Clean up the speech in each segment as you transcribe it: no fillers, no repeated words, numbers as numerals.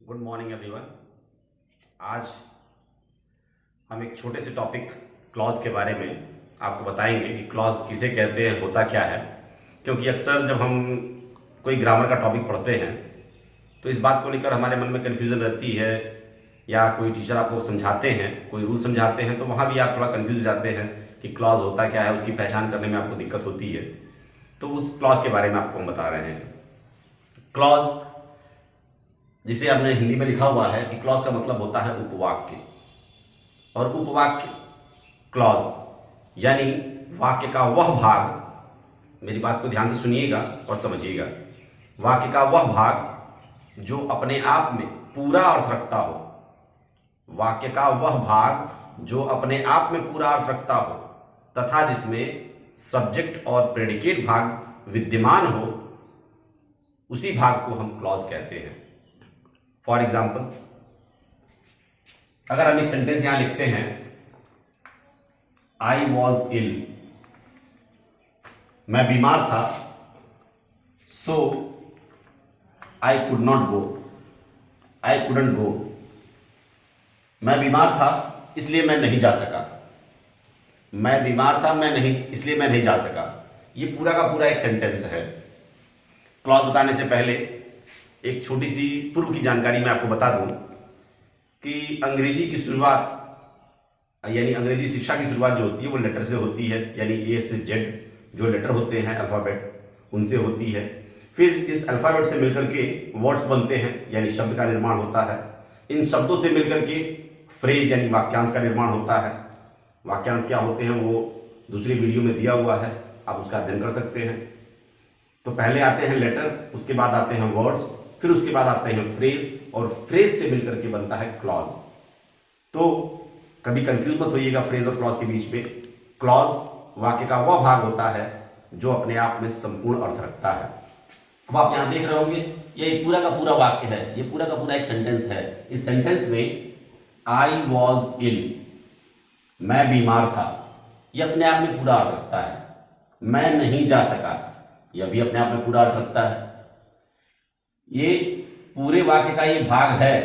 Good morning everyone. आज हम एक छोटे से टॉपिक क्लॉज के बारे में आपको बताएंगे कि क्लॉज किसे कहते हैं, होता क्या है। क्योंकि अक्सर जब हम कोई ग्रामर का टॉपिक पढ़ते हैं तो इस बात को लेकर हमारे मन में कन्फ्यूज़न रहती है, या कोई टीचर आपको समझाते हैं, कोई रूल समझाते हैं तो वहाँ भी आप थोड़ा कन्फ्यूज जाते हैं कि क्लॉज होता क्या है, उसकी पहचान करने में आपको दिक्कत होती है। तो उस क्लॉज के बारे में आपको हम बता रहे हैं। क्लॉज, जिसे आपने हिंदी में लिखा हुआ है कि क्लॉज का मतलब होता है उपवाक्य, और उपवाक्य क्लॉज यानी वाक्य का वह भाग, मेरी बात को ध्यान से सुनिएगा और समझिएगा, वाक्य का वह भाग जो अपने आप में पूरा अर्थ रखता हो, वाक्य का वह भाग जो अपने आप में पूरा अर्थ रखता हो तथा जिसमें सब्जेक्ट और प्रेडिकेट भाग विद्यमान हो, उसी भाग को हम क्लॉज कहते हैं। फॉर एग्जाम्पल, अगर हम एक सेंटेंस यहां लिखते हैं, आई वॉज इल, मैं बीमार था, so I could not go, I couldn't go, मैं बीमार था इसलिए मैं नहीं जा सका, मैं बीमार था मैं नहीं इसलिए मैं नहीं जा सका। ये पूरा का पूरा एक सेंटेंस है। क्लॉज बताने से पहले एक छोटी सी पूर्व की जानकारी मैं आपको बता दूं कि अंग्रेजी की शुरुआत, यानी अंग्रेजी शिक्षा की शुरुआत जो होती है वो लेटर से होती है, यानी ए से जेड जो लेटर होते हैं अल्फाबेट, उनसे होती है। फिर इस अल्फाबेट से मिलकर के वर्ड्स बनते हैं, यानी शब्द का निर्माण होता है। इन शब्दों से मिलकर के फ्रेज यानी वाक्यांश का निर्माण होता है। वाक्यांश क्या होते हैं वो दूसरी वीडियो में दिया हुआ है, आप उसका अध्ययन कर सकते हैं। तो पहले आते हैं लेटर, उसके बाद आते हैं वर्ड्स, फिर उसके बाद आते हैं फ्रेज, और फ्रेज से मिलकर के बनता है क्लॉज। तो कभी कंफ्यूज मत होइएगा फ्रेज और क्लॉज के बीच में। क्लॉज वाक्य का वह भाग होता है जो अपने आप में संपूर्ण अर्थ रखता है। अब आप यहां देख रहे होंगे, ये पूरा का पूरा वाक्य है, ये पूरा का पूरा एक सेंटेंस है। इस सेंटेंस में आई वॉज इल, मैं बीमार था, यह अपने आप में पूरा अर्थ रखता है। मैं नहीं जा सका, यह भी अपने आप में पूरा अर्थ रखता है। ये पूरे वाक्य का ये भाग है,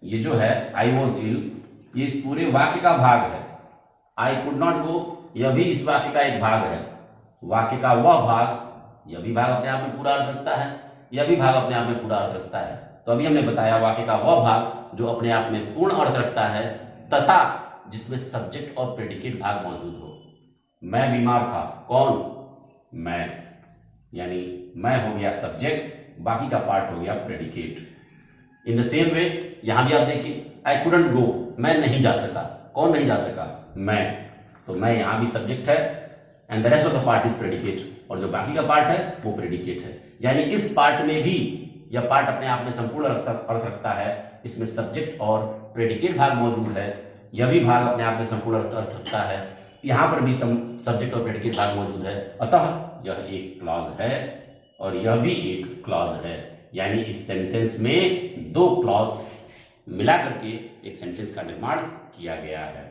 ये जो है आई वॉज इल, ये इस पूरे वाक्य का भाग है। आई कुड नॉट गो, यह भी इस वाक्य का एक भाग है। वाक्य का वह भाग, यह भी भाग अपने आप में पूरा अर्थ रखता है, यह भी भाग अपने आप में पूरा अर्थ रखता है। तो अभी हमने बताया वाक्य का वह भाग जो अपने आप में पूर्ण अर्थ रखता है तथा जिसमें सब्जेक्ट और प्रेडिकेट भाग मौजूद हो। मैं बीमार था, कौन? मैं, यानी मैं हो गया सब्जेक्ट, बाकी का पार्ट हो गया predicate. In the same way यहां भी आप देखिए, आई कुडंट गो, मैं नहीं जा सका, कौन नहीं जा सका? मैं। तो मैं यहां भी सब्जेक्ट है and the rest of the part is predicate, और जो बाकी का पार्ट है वो प्रेडिकेट है। यानी इस पार्ट में भी यह पार्ट अपने आप में संपूर्ण अर्थ रखता है, इसमें सब्जेक्ट और प्रेडिकेट भाग मौजूद है, यह भी भाग अपने आप में संपूर्ण अर्थ रखता है, यहां पर भी सब्जेक्ट और प्रेडिकेट भाग मौजूद है। अतः यह एक क्लॉज है और यह भी एक क्लॉज है। यानी इस सेंटेंस में दो क्लॉज मिला करके एक सेंटेंस का निर्माण किया गया है।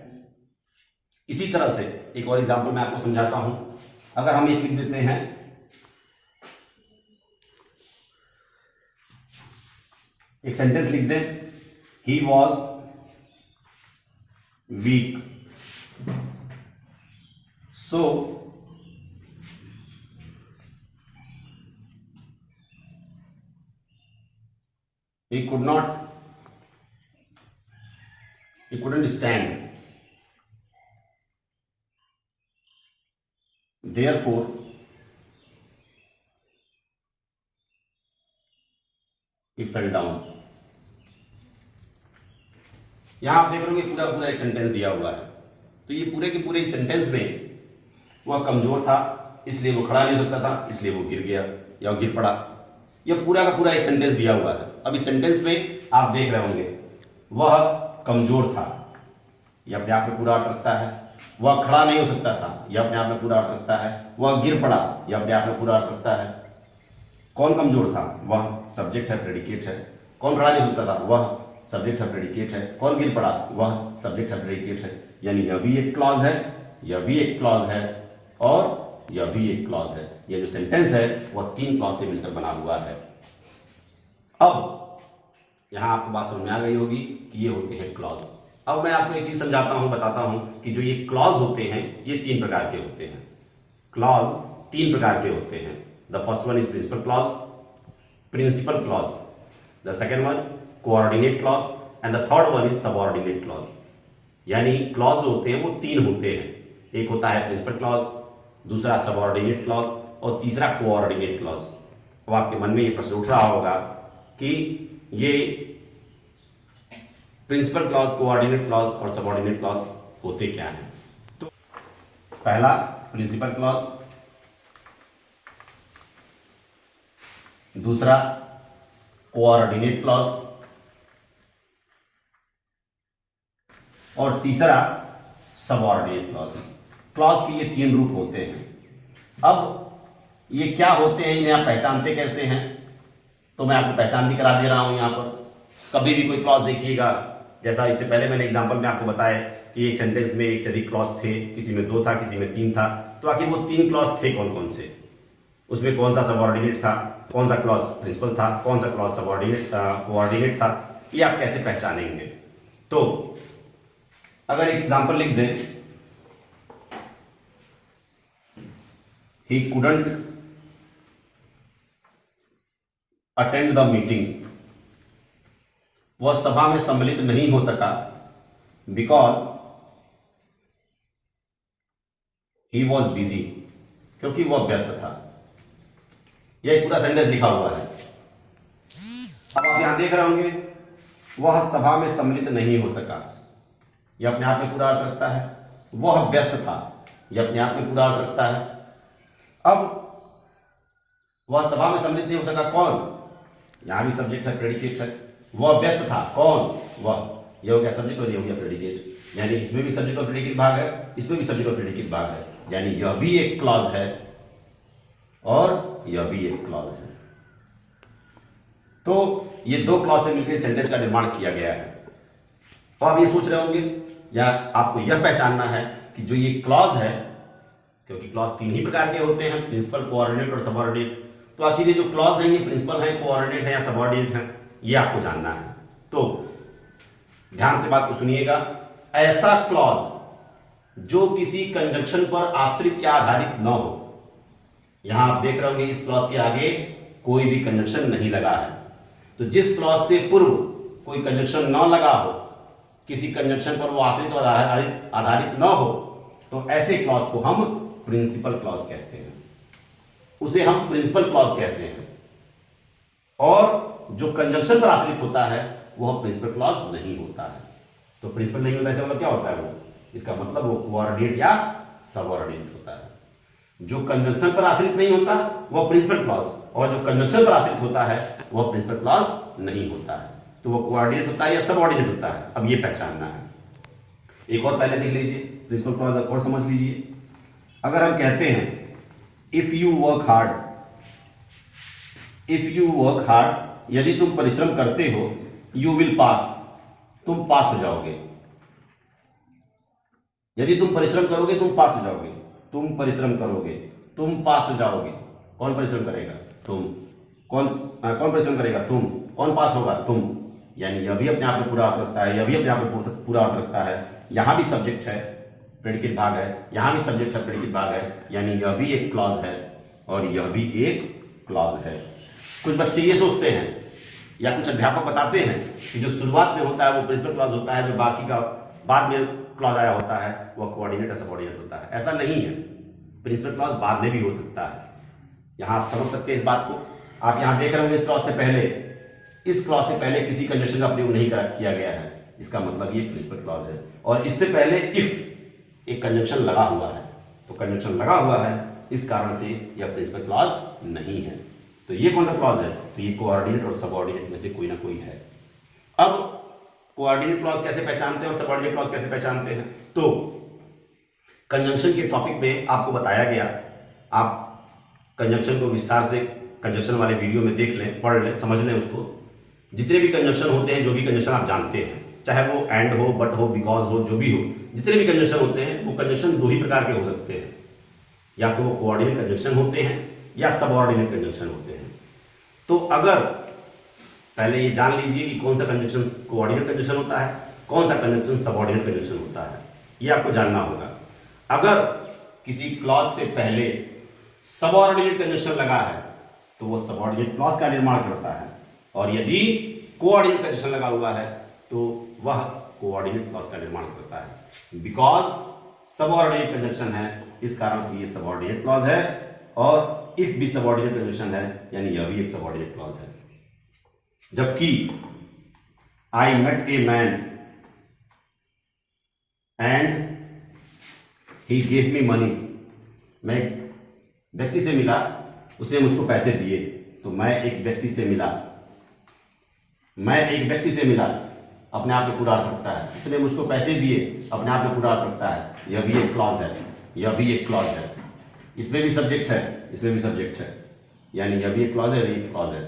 इसी तरह से एक और एग्जांपल मैं आपको समझाता हूं। अगर हम एक लिख देते हैं, एक सेंटेंस लिख दें, he was weak, so he couldn't stand, therefore he fell down। यहां आप देख रहे होंगे पूरा पूरा एक सेंटेंस दिया हुआ है। तो ये पूरे के पूरे इस सेंटेंस में वह कमजोर था इसलिए वो खड़ा नहीं हो सकता था, इसलिए वो गिर गया या गिर पड़ा। यह पूरा का पूरा एक सेंटेंस दिया हुआ है। अब इस सेंटेंस में आप देख रहे होंगे वह कमजोर था, यह अपने आप में पूरा अर्थ रखता है। वह खड़ा नहीं हो सकता था, यह अपने आप में पूरा अर्थ रखता है। वह गिर पड़ा, यह अपने आप में पूरा अर्थ रखता है। कौन कमजोर था? वह सब्जेक्ट है, प्रेडिकेट है। कौन खड़ा नहीं हो सकता था? वह सब्जेक्ट है, प्रेडिकेट है। कौन गिर पड़ा? वह सब्जेक्ट है, प्रेडिकेट है। यानी यह भी एक क्लॉज है, यह भी एक क्लॉज है और यह भी एक क्लॉज है। यह जो सेंटेंस है वह तीन क्लॉज से मिलकर बना हुआ है। अब यहां आपको बात समझ में आ गई होगी कि ये होते हैं क्लॉज। अब मैं आपको एक चीज समझाता हूं, बताता हूं कि जो ये क्लॉज होते हैं ये 3 प्रकार के होते हैं। क्लॉज 3 प्रकार के होते हैं। The first one is principal clause, principal clause, the second one coordinate clause and the third one is subordinate clause. यानी क्लॉज होते हैं वो 3 होते हैं। एक होता है प्रिंसिपल क्लॉज, दूसरा सबऑर्डिनेट क्लॉज और तीसरा कोऑर्डिनेट क्लॉज। अब आपके मन में ये प्रश्न उठ रहा होगा कि ये प्रिंसिपल क्लॉज, कोऑर्डिनेट क्लॉज और सबऑर्डिनेट क्लॉज होते क्या हैं। तो पहला प्रिंसिपल क्लॉज, दूसरा कोऑर्डिनेट क्लॉज और तीसरा सबऑर्डिनेट क्लॉज। क्लॉज के ये 3 रूप होते हैं। अब ये क्या होते हैं, इन्हें आप पहचानते कैसे हैं, तो मैं आपको पहचान भी करा दे रहा हूं। यहां पर कभी भी कोई क्लॉज देखिएगा, जैसा इससे पहले मैंने एग्जांपल में आपको बताया कि एक सेंटेंस में एक से अधिक क्लॉज थे, किसी में 2 था, किसी में 3 था, तो आखिर वो 3 क्लॉज थे कौन कौन से, उसमें कौन सा सबऑर्डिनेट था, कौन सा क्लॉज प्रिंसिपल था, कौन सा क्लॉज सबऑर्डिनेट कोऑर्डिनेट था, ये आप कैसे पहचानेंगे। तो अगर एक एग्जांपल लिख दें, he couldn't attend the meeting, वह सभा में सम्मिलित नहीं हो सका बिकॉज ही वॉज बिजी, क्योंकि वह व्यस्त था। यह एक पूरा सेंटेंस लिखा हुआ है। अब आप यहां देख रहे होंगे वह सभा में सम्मिलित नहीं हो सका, यह अपने आप में पूरा अर्थ रखता है। वह व्यस्त था, यह अपने आप में पूरा अर्थ रखता है। अब वह सभा में सम्मिलित नहीं हो सका, कौन, यहां भी सब्जेक्ट है, प्रेडिकेट है। वह व्यस्त था, कौन, वह, यह हो गया सब्जेक्ट और यह हो गया प्रेडिकेट। यानी इसमें भी सब्जेक्ट और प्रेडिकेट भाग है, इसमें भी सब्जेक्ट और प्रेडिकेट भाग है। यानी यह भी एक क्लॉज है और यह भी एक क्लॉज है। तो ये 2 क्लॉज से मिलकर सेंटेंस का निर्माण किया गया है। तो आप ये सोच रहे होंगे या आपको यह पहचानना है कि जो ये क्लॉज है, क्योंकि क्लॉज 3 ही प्रकार के होते हैं, प्रिंसिपल, कोऑर्डिनेट और सबऑर्डिनेट, तो आखिर ये जो क्लॉज हैं ये प्रिंसिपल है, कोऑर्डिनेट है या सबऑर्डिनेट है, ये आपको जानना है। तो ध्यान से बात को सुनिएगा। ऐसा क्लॉज जो किसी कंजंक्शन पर आश्रित या आधारित न हो, यहां आप देख रहे होंगे इस क्लॉज के आगे कोई भी कंजंक्शन नहीं लगा है। तो जिस क्लॉज से पूर्व कोई कंजंक्शन न लगा हो, किसी कंजंक्शन पर वो आश्रित और आधारित न हो, तो ऐसे क्लॉज को हम प्रिंसिपल क्लॉज कहते हैं, उसे हम प्रिंसिपल क्लॉज कहते हैं। और जो कंजंक्शन पर आश्रित होता है वह प्रिंसिपल क्लॉज नहीं होता है। तो प्रिंसिपल नहीं होता है, मतलब क्या होता है वो, इसका मतलब वो कोऑर्डिनेट या सबऑर्डिनेट होता है। जो कंजंक्शन पर आश्रित नहीं होता वह प्रिंसिपल क्लॉज, और जो कंजंक्शन पर आश्रित होता है वह प्रिंसिपल क्लॉज नहीं होता है। तो वह कोऑर्डिनेट होता है या सबऑर्डिनेट होता है, अब ये पहचानना है। एक और पहले देख लीजिए प्रिंसिपल क्लॉज और समझ लीजिए। अगर हम कहते हैं if you work hard, if you work hard, यदि तुम परिश्रम करते हो, यू विल पास, तुम पास हो जाओगे। यदि तुम परिश्रम करोगे तुम पास हो जाओगे, तुम परिश्रम करोगे तुम पास हो जाओगे। कौन परिश्रम करेगा, तुम। कौन परिश्रम करेगा, तुम। कौन पास होगा, तुम। यानी यह भी अपने आप में पूरा अर्थ रखता है, यह भी अपने आप में पूरा अर्थ रखता है। यहां भी सब्जेक्ट है, प्रेडिकेट भाग है, यहां भी सब्जेक्ट है, प्रेडिकेट भाग है। यानी यह भी एक क्लॉज है और यह भी एक क्लॉज है। कुछ बच्चे ये सोचते हैं या कुछ अध्यापक बताते हैं कि जो शुरुआत में होता है वो प्रिंसिपल क्लॉज होता है, जो बाकी का बाद में क्लॉज आया होता है वह कोऑर्डिनेट या सबऑर्डिनेट होता है। ऐसा नहीं है, प्रिंसिपल क्लॉज बाद में भी हो सकता है। यहां आप समझ सकते हैं इस बात को। आप यहां देख रहे होंगे इस क्लॉज से पहले, इस क्लॉज से पहले किसी कंडीशन का प्रयोग नहीं किया गया है, इसका मतलब ये प्रिंसिपल क्लॉज है। और इससे पहले इफ एक कंजंक्शन लगा हुआ है, तो कंजंक्शन लगा हुआ है, इस कारण से यह प्रिंसिपल क्लॉज नहीं है। तो ये कौन सा क्लॉज है, तो ये कोऑर्डिनेट और सबऑर्डिनेट में से कोई ना कोई है। अब कोऑर्डिनेट क्लॉज कैसे पहचानते हैं और सबऑर्डिनेट क्लॉज कैसे पहचानते हैं, तो कंजंक्शन के टॉपिक में आपको बताया गया। आप कंजंक्शन को विस्तार से कंजंक्शन वाले वीडियो में देख लें, पढ़ लें, समझ लें उसको। जितने भी कंजंक्शन होते हैं, जो भी कंजंक्शन आप जानते हैं, चाहे वो एंड हो, बट हो, बिकॉज हो, जो भी हो, जितने भी कंजंक्शन होते हैं वो कंजंक्शन 2 ही प्रकार के हो सकते हैं, या तो वो कोऑर्डिनेट कंजंक्शन होते हैं या सबऑर्डिनेट कंजंक्शन होते हैं। तो अगर पहले ये जान लीजिए कि कौन सा कंजक्शन कोऑर्डिनेट कंजक्शन होता है, कौन सा कंजक्शन सबऑर्डिनेट कंजक्शन होता है, ये आपको जानना होगा। अगर किसी क्लॉज से पहले सबऑर्डिनेट कंजक्शन लगा है तो वो सबऑर्डिनेट क्लॉज का निर्माण करता है, और यदि कोऑर्डिनेट कंजक्शन लगा हुआ है तो वह कोऑर्डिनेट क्लॉज का निर्माण करता है। बिकॉज सबऑर्डिनेट कंजक्शन है, इस कारण से ये सबऑर्डिनेट क्लॉज है, और इफ भी सबऑर्डिनेट कंजक्शन है यानी यह भी एक सबऑर्डिनेट क्लॉज है। जबकि I met a man and he gave me money, मैं एक व्यक्ति से मिला, उसने मुझको पैसे दिए, तो मैं एक व्यक्ति से मिला अपने आप में पूरा अर्थ रखता है। उसने मुझको पैसे दिए, अपने आप में पूरा अर्थ रखता है। यह भी एक क्लॉज है, इसमें भी सब्जेक्ट है, यानी यह भी एक क्लॉज है, एक क्लॉज है।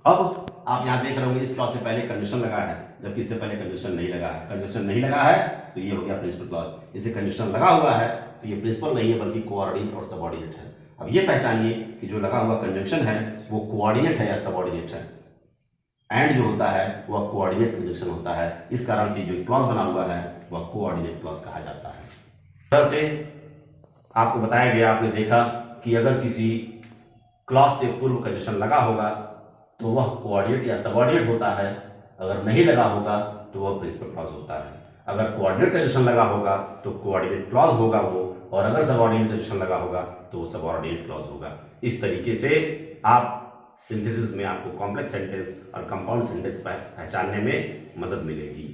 अब आप यहां देख रहे होंगे इस क्लॉज से पहले कंडीशन लगा है, जबकि इससे पहले कंडीशन नहीं लगा है। कंडीशन नहीं लगा है तो ये हो गया प्रिंसिपल क्लॉज। इसे कंडीशन लगा हुआ है तो ये प्रिंसिपल नहीं है बल्कि कोऑर्डिनेट और सबऑर्डिनेट है। अब ये पहचानिए कि जो लगा हुआ कंजंक्शन है वो कोऑर्डिनेट है या सबऑर्डिनेट है। एंड जो होता है वह कोऑर्डिनेट कंजंक्शन होता है, इस कारण से जो क्लॉज बना हुआ है वह कोऑर्डिनेट क्लॉज कहा जाता है। तरह से आपको बताया गया, आपने देखा कि अगर किसी क्लॉज से पूर्व कंजंक्शन लगा होगा तो वह कोऑर्डिनेट या सबऑर्डिनेट होता है, अगर नहीं लगा होगा तो वह प्रिंसिपल क्लॉज होता है। अगर कोऑर्डिनेट कंजंक्शन लगा होगा तो कोऑर्डिनेट क्लॉज होगा वो, और अगर सबऑर्डिनेट कंजंक्शन लगा होगा तो वो सबऑर्डिनेट क्लॉज होगा। इस तरीके से आप सिंथेसिस में आपको कॉम्प्लेक्स सेंटेंस और कंपाउंड सेंटेंस पहचानने में मदद मिलेगी।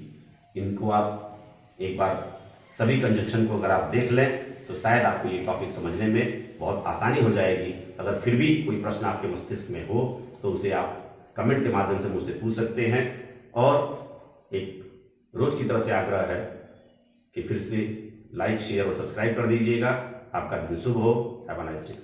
इनको आप एक बार सभी कंजंक्शन को अगर आप देख लें तो शायद आपको ये टॉपिक समझने में बहुत आसानी हो जाएगी। अगर फिर भी कोई प्रश्न आपके मस्तिष्क में हो तो उसे आप कमेंट के माध्यम से मुझसे पूछ सकते हैं। और एक रोज की तरह से आग्रह है कि फिर से लाइक, शेयर और सब्सक्राइब कर दीजिएगा। आपका दिन शुभ हो। Have a nice day.